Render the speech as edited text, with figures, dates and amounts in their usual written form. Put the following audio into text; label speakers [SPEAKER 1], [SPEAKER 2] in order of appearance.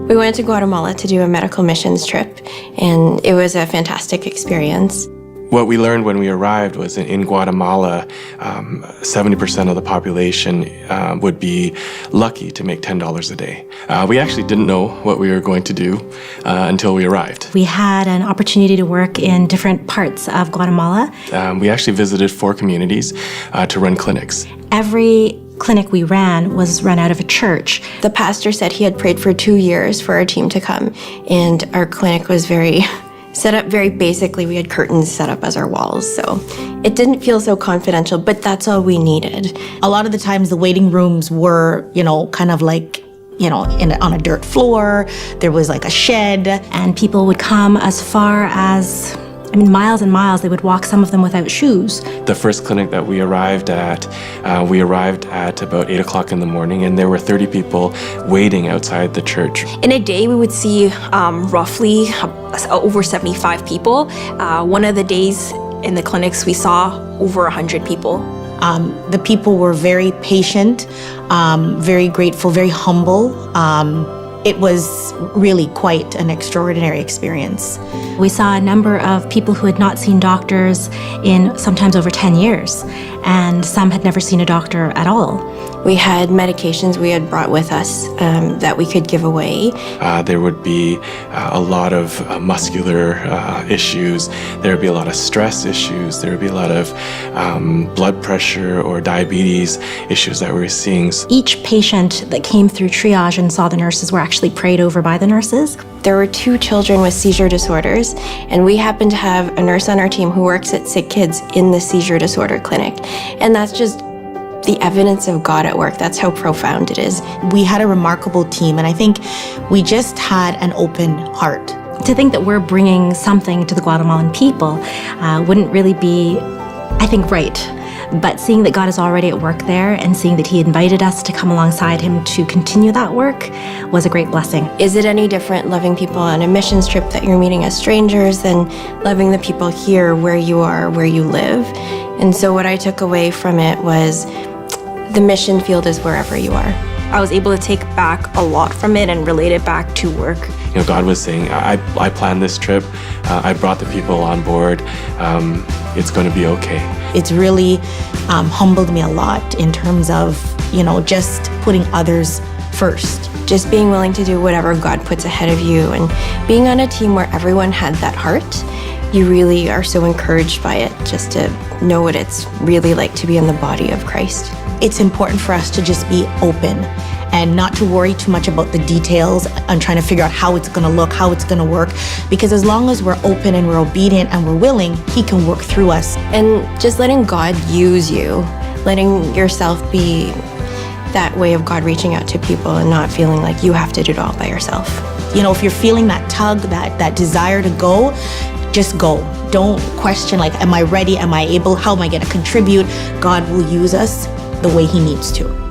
[SPEAKER 1] We went to Guatemala to do a medical missions trip, and it was a fantastic experience.
[SPEAKER 2] What we learned when we arrived was in Guatemala, 70% of the population would be lucky to make $10 a day. We actually didn't know what we were going to do until we arrived.
[SPEAKER 3] We had an opportunity to work in different parts of Guatemala.
[SPEAKER 2] We actually visited 4 communities to run clinics.
[SPEAKER 3] Every clinic we ran was run out of a church.
[SPEAKER 1] The pastor said he had prayed for 2 years for our team to come, and our clinic was set up very basically. We had curtains set up as our walls, so it didn't feel so confidential, but that's all we needed.
[SPEAKER 4] A lot of the times the waiting rooms were, kind of like, on a dirt floor. There was like a shed.
[SPEAKER 3] And people would come as far as, miles and miles. They would walk, some of them without shoes.
[SPEAKER 2] The first clinic that we arrived at about 8 o'clock in the morning, and there were 30 people waiting outside the church.
[SPEAKER 5] In a day, we would see roughly over 75 people. One of the days in the clinics, we saw over 100 people.
[SPEAKER 4] The people were very patient, very grateful, very humble. It was really quite an extraordinary experience.
[SPEAKER 3] We saw a number of people who had not seen doctors in sometimes over 10 years, and some had never seen a doctor at all.
[SPEAKER 1] We had medications we had brought with us that we could give away.
[SPEAKER 2] There would be a lot of muscular issues. There would be a lot of stress issues. There would be a lot of blood pressure or diabetes issues that we were seeing.
[SPEAKER 3] Each patient that came through triage and saw the nurses were actually prayed over by the nurses.
[SPEAKER 1] There were 2 children with seizure disorders, and we happen to have a nurse on our team who works at Sick Kids in the seizure disorder clinic. And that's just the evidence of God at work. That's how profound it is.
[SPEAKER 4] We had a remarkable team, and I think we just had an open heart.
[SPEAKER 3] To think that we're bringing something to the Guatemalan people wouldn't really be, I think, right. But seeing that God is already at work there and seeing that He invited us to come alongside Him to continue that work was a great blessing.
[SPEAKER 1] Is it any different loving people on a missions trip that you're meeting as strangers than loving the people here where you are, where you live? And so what I took away from it was the mission field is wherever you are.
[SPEAKER 5] I was able to take back a lot from it and relate it back to work.
[SPEAKER 2] God was saying, I planned this trip. I brought the people on board. It's going to be okay.
[SPEAKER 4] It's really humbled me a lot in terms of, just putting others first.
[SPEAKER 1] Just being willing to do whatever God puts ahead of you, and being on a team where everyone had that heart, you really are so encouraged by it, just to know what it's really like to be in the body of Christ.
[SPEAKER 4] It's important for us to just be open and not to worry too much about the details and trying to figure out how it's going to look, how it's going to work. Because as long as we're open and we're obedient and we're willing, He can work through us.
[SPEAKER 1] And just letting God use you, letting yourself be that way of God reaching out to people and not feeling like you have to do it all by yourself.
[SPEAKER 4] If you're feeling that tug, that desire to go, just go. Don't question, am I ready? Am I able? How am I going to contribute? God will use us the way He needs to.